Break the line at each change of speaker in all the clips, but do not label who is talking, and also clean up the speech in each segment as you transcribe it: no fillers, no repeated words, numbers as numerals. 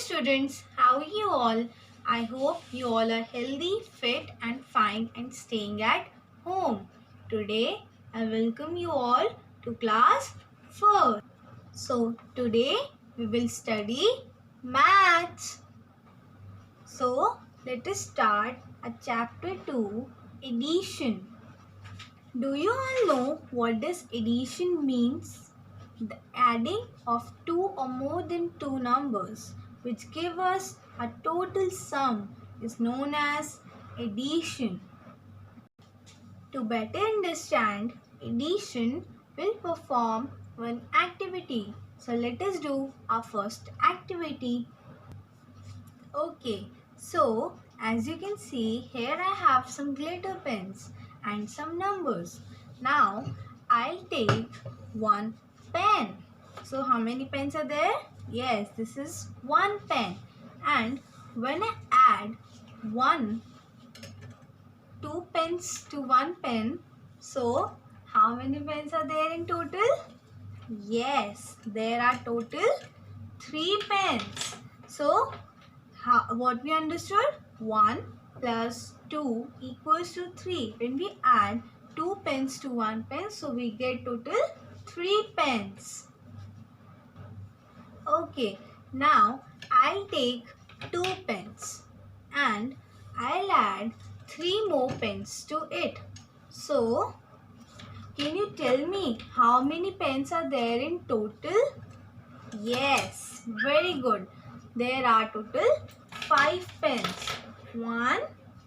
students, how are you all? I hope you all are healthy, fit and fine and staying at home. Today I welcome you all to class 4. So today we will study maths. So let us start at chapter 2, addition. Do you all know what does addition means? The adding of two or more than two numbers which give us a total sum is known as addition. To better understand addition, we'll perform one activity. So let us do our first activity. Okay, so as you can see here I have some glitter pens and some numbers. Now I'll take one pen. So how many pens are there? Yes, this is one pen. And when I add two pens to one pen, so how many pens are there in total? Yes, there are total 3 pens. So what we understood? 1 plus 2 equals to 3. When we add 2 pens to 1 pen, so we get total 3 pens. Okay, now I'll take 2 pens and I'll add 3 more pens to it. So, can you tell me how many pens are there in total? Yes, very good. There are total 5 pens. 1,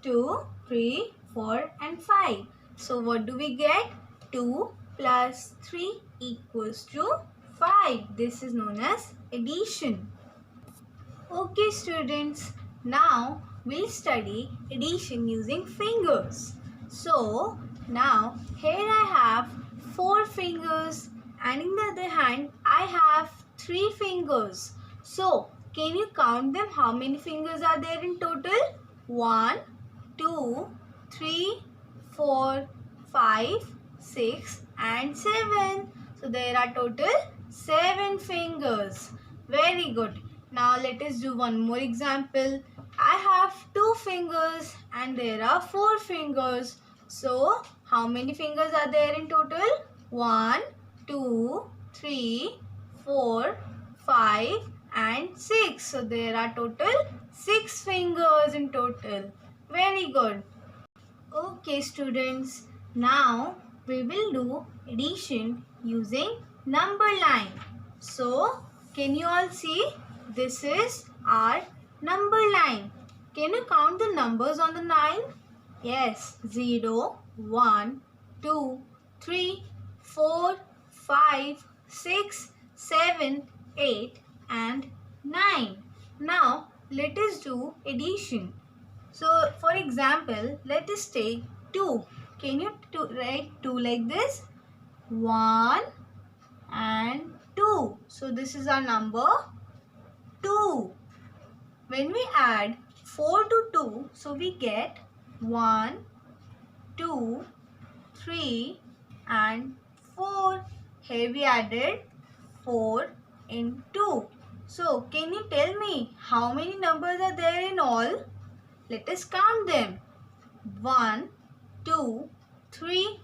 2, 3, 4 and 5. So what do we get? 2 plus 3 equals to 5. This is known as addition. Okay students, now we'll study addition using fingers. So now here I have 4 fingers and in the other hand I have 3 fingers. So can you count them? How many fingers are there in total? 1, 2, 3, 4, 5, 6 and 7. So there are total 7 fingers. Very good. Now let us do one more example. I have 2 fingers and there are 4 fingers. So how many fingers are there in total? 1, 2, 3, 4, 5 and 6. So there are total 6 fingers in total. Very good. Okay students, now we will do addition using number line. So can you all see? This is our number line. Can you count the numbers on the line? Yes, 0, 1, 2, 3, 4, 5, 6, 7, 8 and 9. Now let us do addition. So for example, let us take 2. Can you write 2 like this? 1 and 2. So this is our number 2. When we add 4 to 2, so we get 1, 2, 3 and 4. Here we added 4 in 2. So can you tell me how many numbers are there in all? Let us count them. 1, 2, 3,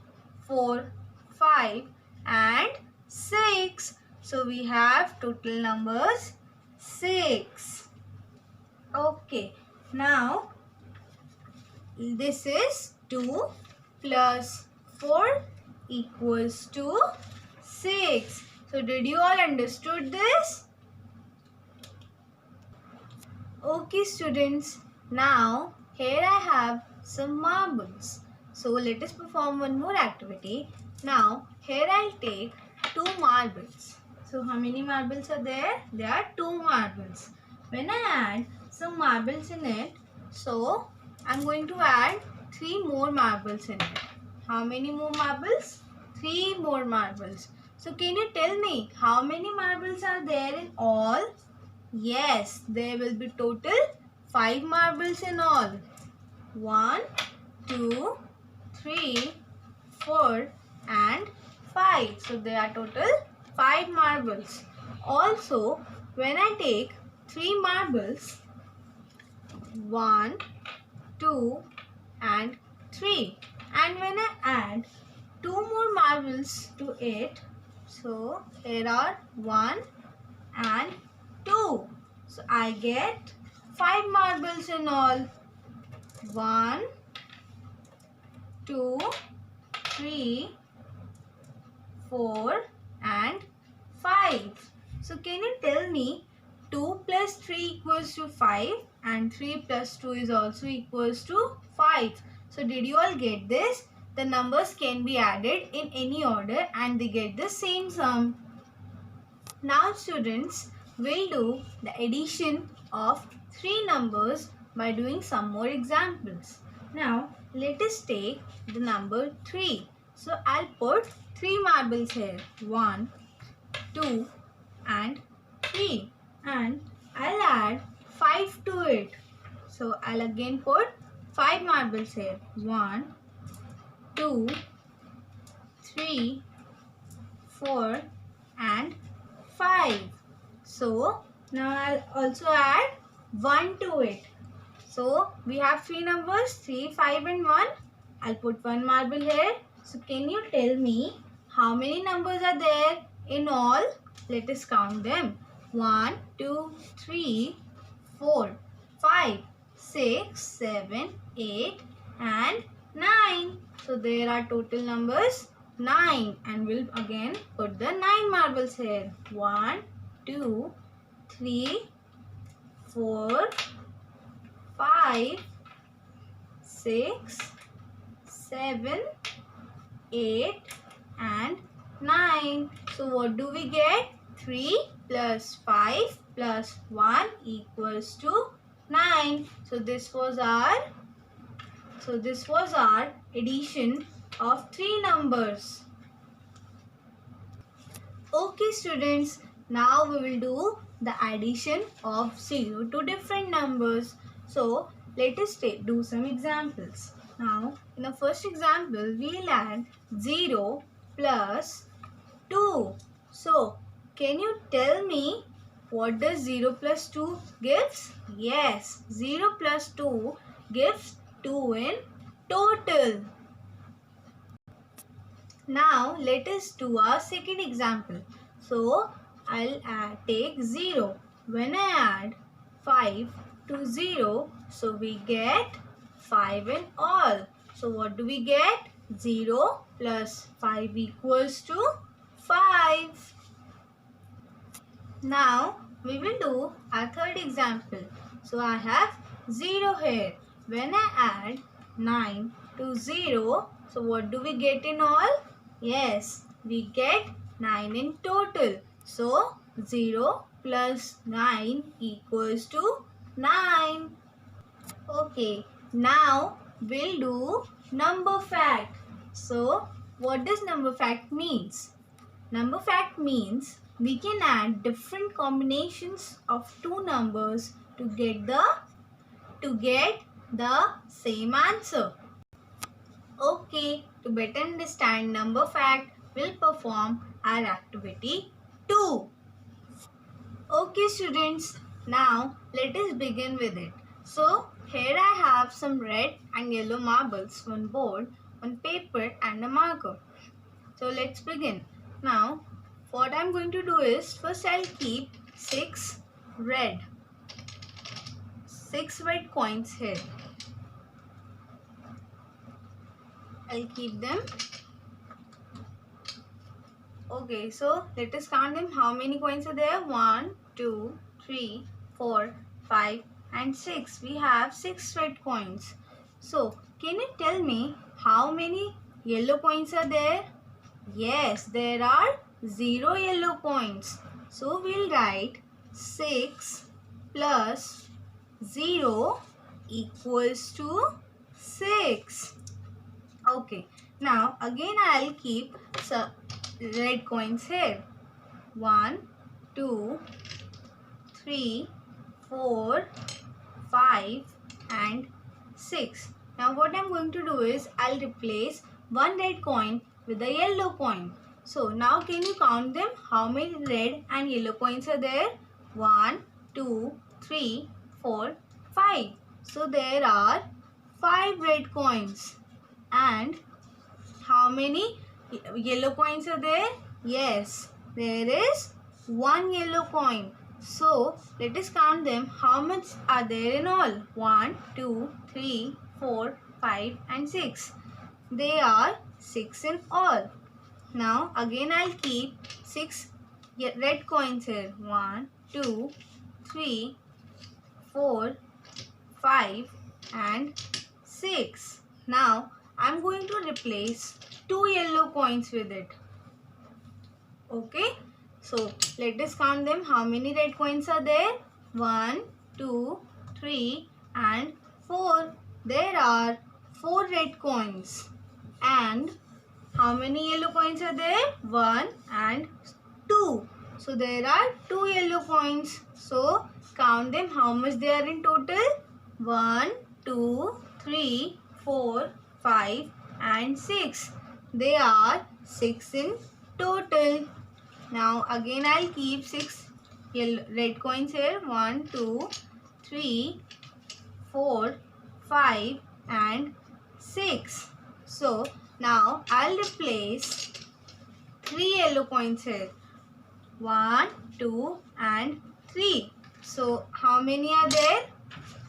4, 5 and 6. So we have total numbers 6. Okay. Now this is 2 plus 4 equals to 6. So did you all understood this? Okay students, now here I have some marbles. So let us perform one more activity. Now here I'll take 2 marbles. So how many marbles are there? There are 2 marbles. When I add some marbles in it, so I'm going to add 3 more marbles in it. How many more marbles? 3 more marbles. So can you tell me how many marbles are there in all? Yes, there will be total 5 marbles in all. 1, 2, 3, 4 and 5. So there are total 5 marbles. Also, when I take 3 marbles, 1, 2 and 3. And when I add 2 more marbles to it, so here are 1 and 2. So I get 5 marbles in all. 1, 2, 3, 4 and 5. So can you tell me 2 plus 3 equals to 5 and 3 plus 2 is also equals to 5. So did you all get this? The numbers can be added in any order and they get the same sum. Now students, we'll do the addition of 3 numbers by doing some more examples. Now let us take the number 3. So I'll put 3 marbles here. 1, 2 and 3. And I'll add 5 to it. So I'll again put 5 marbles here. 1, 2, 3, 4 and 5. So now I'll also add 1 to it. So we have 3 numbers, 3, 5 and 1. I'll put 1 marble here. So can you tell me how many numbers are there in all? Let us count them. 1, 2, 3, 4, 5, 6, 7, 8 and 9. So there are total numbers 9 and we'll again put the 9 marbles here. 1, 2, 3, 4, 5, 6, 7, 8 and 9. So what do we get? 3 plus 5 plus 1 equals to 9. So this was our addition of 3 numbers. Okay students, now we will do the addition of 0 to different numbers. So let us do some examples. Now in the first example, we'll add 0 plus 2. So can you tell me what does 0 plus 2 gives? Yes, 0 plus 2 gives 2 in total. Now let us do our second example. So I'll take 0. When I add 5 to 0, so we get 5 in all. So what do we get? 0 plus 5 equals to 5. Now we will do our third example. So I have 0 here. When I add 9 to 0, so what do we get in all? Yes, we get 9 in total. So 0 plus 9 equals to 9. Okay, now we'll do number fact. So what does number fact means? Number fact means we can add different combinations of 2 numbers to get the same answer. Okay, to better understand number fact, we'll perform our activity 2. Okay students, now let us begin with it. So here I have some red and yellow marbles on board, on paper and a marker. So let's begin. Now what I'm going to do is, first I'll keep 6 red coins here. I'll keep them. Okay, so let us count them. How many coins are there? 1, 2, 3, 4, 5 and 6. We have 6 red coins. So can you tell me how many yellow coins are there? Yes, there are 0 yellow coins. So we'll write 6 plus 0 equals to 6. Okay, now again I'll keep some red coins here. 1, 2, 3, 4, 5 and 6. Now what I'm going to do is, I'll replace one red coin with a yellow coin. So now can you count them? How many red and yellow coins are there? 1, 2, 3, 4, 5. So there are 5 red coins. And how many yellow coins are there? Yes, there is 1 yellow coin. So let us count them. How much are there in all? 1, 2, 3, 4, 5 and 6. They are 6 in all. Now again I'll keep 6 red coins here. 1, 2, 3, 4, 5 and 6. Now I'm going to replace 2 yellow coins with it. Okay. So let us count them. How many red coins are there? 1, 2, 3 and 4. There are 4 red coins. And how many yellow coins are there? 1 and 2. So there are 2 yellow coins. So count them. How much they are in total? 1, 2, 3, 4, 5 and 6. They are 6 in total. Now again I'll keep 6 red coins here. 1, 2, 3, 4, 5 and 6. So now I'll replace 3 yellow coins here. 1, 2 and 3. So how many are there?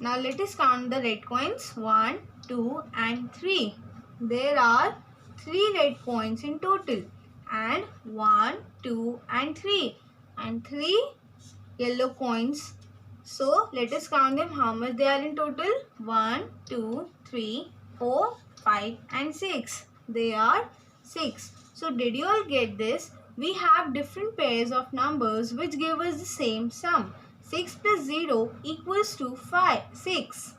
Now let us count the red coins. 1, 2 and 3. There are 3 red coins in total. And 1, 2 and 3. And 3 yellow coins. So let us count them. How much they are in total? 1, 2, 3, 4, 5 and 6. They are 6. So did you all get this? We have different pairs of numbers which give us the same sum. 6 plus 0 equals to 6.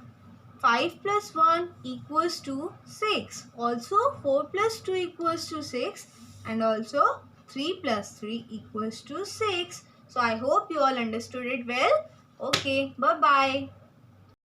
5 plus 1 equals to 6. Also 4 plus 2 equals to 6. And also 3 plus 3 equals to 6. So I hope you all understood it well. Okay, bye-bye.